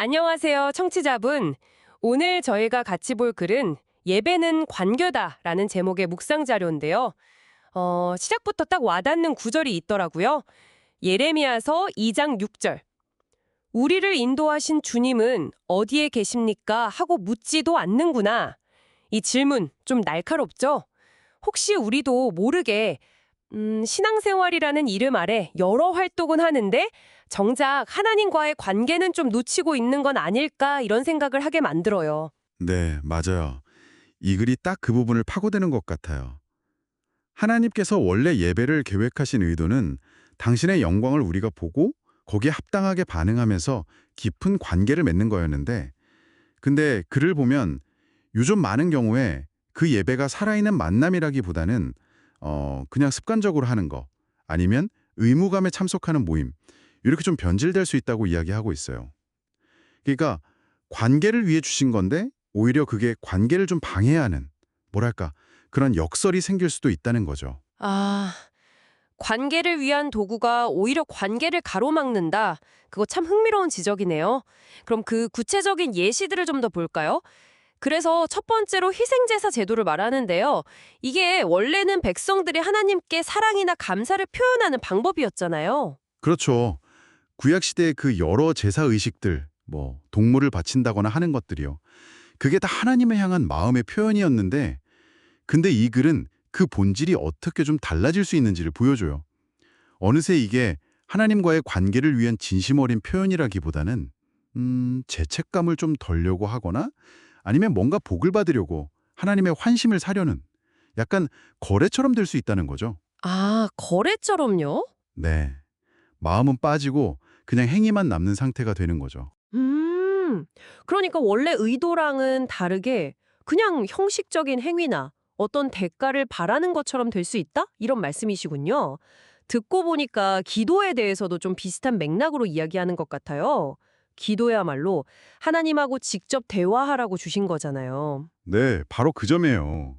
안녕하세요, 청취자분. 오늘 저희가 같이 볼 글은 예배는 관교다라는 제목의 묵상 자료인데요. 시작부터 딱 와닿는 구절이 있더라고요. 예레미야서 2장 6절. 우리를 인도하신 주님은 어디에 계십니까? 하고 묻지도 않는구나. 이 질문 좀 날카롭죠? 혹시 우리도 모르게 신앙생활이라는 이름 아래 여러 활동은 하는데 정작 하나님과의 관계는 좀 놓치고 있는 건 아닐까 이런 생각을 하게 만들어요. 네, 맞아요. 이 글이 딱 그 부분을 파고드는 것 같아요. 하나님께서 원래 예배를 계획하신 의도는 당신의 영광을 우리가 보고 거기에 합당하게 반응하면서 깊은 관계를 맺는 거였는데, 근데 글을 보면 요즘 많은 경우에 그 예배가 살아있는 만남이라기보다는 그냥 습관적으로 하는 거, 아니면 의무감에 참석하는 모임, 이렇게 좀 변질될 수 있다고 이야기하고 있어요. 그러니까 관계를 위해 주신 건데 오히려 그게 관계를 좀 방해하는, 뭐랄까, 그런 역설이 생길 수도 있다는 거죠. 아, 관계를 위한 도구가 오히려 관계를 가로막는다. 그거 참 흥미로운 지적이네요. 그럼 그 구체적인 예시들을 좀 더 볼까요? 그래서 첫 번째로 희생제사 제도를 말하는데요. 이게 원래는 백성들이 하나님께 사랑이나 감사를 표현하는 방법이었잖아요. 그렇죠. 구약 시대의 그 여러 제사 의식들, 뭐 동물을 바친다거나 하는 것들이요. 그게 다 하나님을 향한 마음의 표현이었는데, 근데 이 글은 그 본질이 어떻게 좀 달라질 수 있는지를 보여줘요. 어느새 이게 하나님과의 관계를 위한 진심 어린 표현이라기보다는 죄책감을 좀 덜려고 하거나 아니면 뭔가 복을 받으려고 하나님의 환심을 사려는, 약간 거래처럼 될 수 있다는 거죠. 아, 거래처럼요? 네. 마음은 빠지고 그냥 행위만 남는 상태가 되는 거죠. 음, 그러니까 원래 의도랑은 다르게 그냥 형식적인 행위나 어떤 대가를 바라는 것처럼 될 수 있다? 이런 말씀이시군요. 듣고 보니까 기도에 대해서도 좀 비슷한 맥락으로 이야기하는 것 같아요. 기도야말로 하나님하고 직접 대화하라고 주신 거잖아요. 네, 바로 그 점이에요.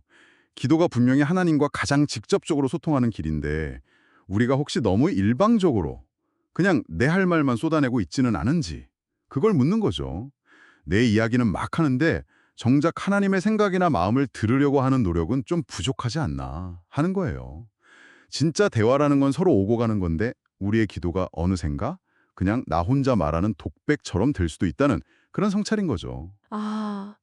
기도가 분명히 하나님과 가장 직접적으로 소통하는 길인데, 우리가 혹시 너무 일방적으로 그냥 내 할 말만 쏟아내고 있지는 않은지, 그걸 묻는 거죠. 내 이야기는 막 하는데 정작 하나님의 생각이나 마음을 들으려고 하는 노력은 좀 부족하지 않나 하는 거예요. 진짜 대화라는 건 서로 오고 가는 건데, 우리의 기도가 어느샌가 그냥 나 혼자 말하는 독백처럼 될 수도 있다는 그런 성찰인 거죠. 아,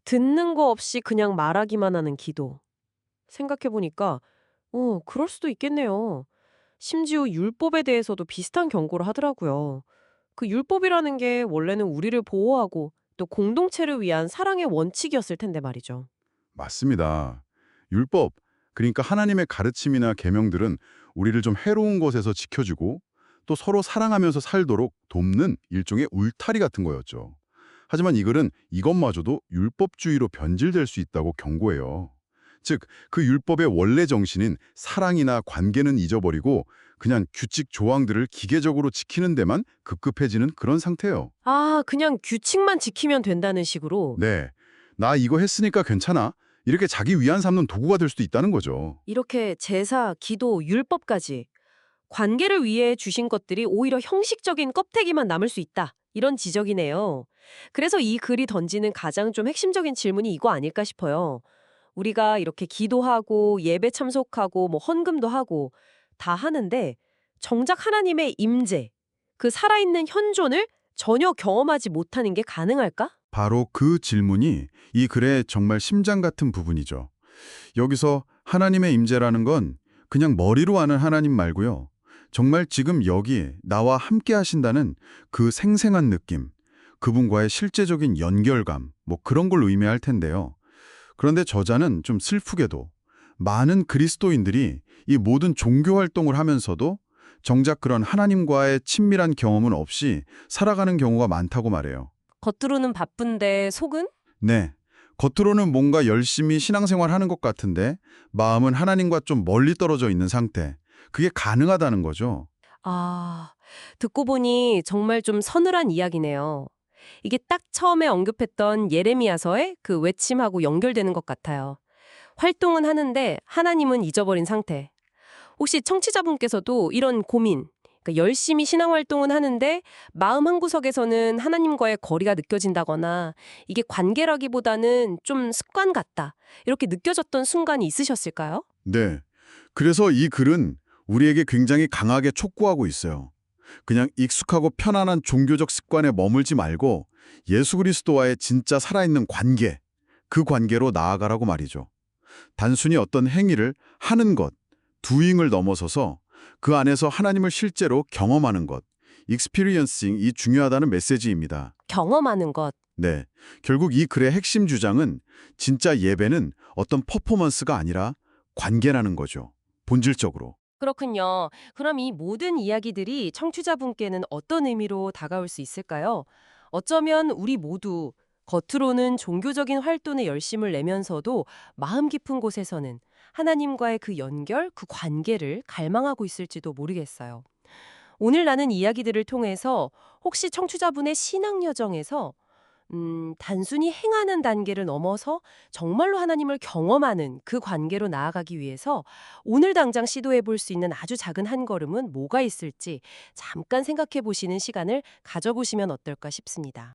듣는 거 없이 그냥 말하기만 하는 기도. 생각해보니까, 그럴 수도 있겠네요. 심지어 율법에 대해서도 비슷한 경고를 하더라고요. 그 율법이라는 게 원래는 우리를 보호하고 또 공동체를 위한 사랑의 원칙이었을 텐데 말이죠. 맞습니다. 율법, 그러니까 하나님의 가르침이나 계명들은 우리를 좀 해로운 것에서 지켜주고 또 서로 사랑하면서 살도록 돕는 일종의 울타리 같은 거였죠. 하지만 이 글은 이것마저도 율법주의로 변질될 수 있다고 경고해요. 즉, 그 율법의 원래 정신인 사랑이나 관계는 잊어버리고 그냥 규칙 조항들을 기계적으로 지키는 데만 급급해지는 그런 상태예요. 아, 그냥 규칙만 지키면 된다는 식으로 네, 나 이거 했으니까 괜찮아. 이렇게 자기 위안 삼는 도구가 될 수도 있다는 거죠. 이렇게 제사, 기도, 율법까지 관계를 위해 주신 것들이 오히려 형식적인 껍데기만 남을 수 있다. 이런 지적이네요. 그래서 이 글이 던지는 가장 좀 핵심적인 질문이 이거 아닐까 싶어요. 우리가 이렇게 기도하고 예배 참석하고 뭐 헌금도 하고 다 하는데 정작 하나님의 임재, 그 살아있는 현존을 전혀 경험하지 못하는 게 가능할까? 바로 그 질문이 이 글의 정말 심장 같은 부분이죠. 여기서 하나님의 임재라는 건 그냥 머리로 아는 하나님 말고요. 정말 지금 여기 나와 함께 하신다는 그 생생한 느낌, 그분과의 실제적인 연결감, 뭐 그런 걸 의미할 텐데요. 그런데 저자는 좀 슬프게도 많은 그리스도인들이 이 모든 종교 활동을 하면서도 정작 그런 하나님과의 친밀한 경험은 없이 살아가는 경우가 많다고 말해요. 겉으로는 바쁜데 속은? 네. 겉으로는 뭔가 열심히 신앙생활 하는 것 같은데 마음은 하나님과 좀 멀리 떨어져 있는 상태. 그게 가능하다는 거죠. 아, 듣고 보니 정말 좀 서늘한 이야기네요. 이게 딱 처음에 언급했던 예레미야서의 그 외침하고 연결되는 것 같아요. 활동은 하는데 하나님은 잊어버린 상태. 혹시 청취자분께서도 이런 고민, 그러니까 열심히 신앙 활동은 하는데 마음 한구석에서는 하나님과의 거리가 느껴진다거나 이게 관계라기보다는 좀 습관 같다. 이렇게 느껴졌던 순간이 있으셨을까요? 네. 그래서 이 글은 우리에게 굉장히 강하게 촉구하고 있어요. 그냥 익숙하고 편안한 종교적 습관에 머물지 말고 예수 그리스도와의 진짜 살아있는 관계, 그 관계로 나아가라고 말이죠. 단순히 어떤 행위를 하는 것, doing을 넘어서서 그 안에서 하나님을 실제로 경험하는 것, experiencing이 중요하다는 메시지입니다. 경험하는 것. 네, 결국 이 글의 핵심 주장은 진짜 예배는 어떤 퍼포먼스가 아니라 관계라는 거죠. 본질적으로. 그렇군요. 그럼 이 모든 이야기들이 청취자분께는 어떤 의미로 다가올 수 있을까요? 어쩌면 우리 모두 겉으로는 종교적인 활동에 열심을 내면서도 마음 깊은 곳에서는 하나님과의 그 연결, 그 관계를 갈망하고 있을지도 모르겠어요. 오늘 나눈 이야기들을 통해서 혹시 청취자분의 신앙 여정에서 단순히 행하는 단계를 넘어서 정말로 하나님을 경험하는 그 관계로 나아가기 위해서 오늘 당장 시도해 볼 수 있는 아주 작은 한 걸음은 뭐가 있을지 잠깐 생각해 보시는 시간을 가져보시면 어떨까 싶습니다.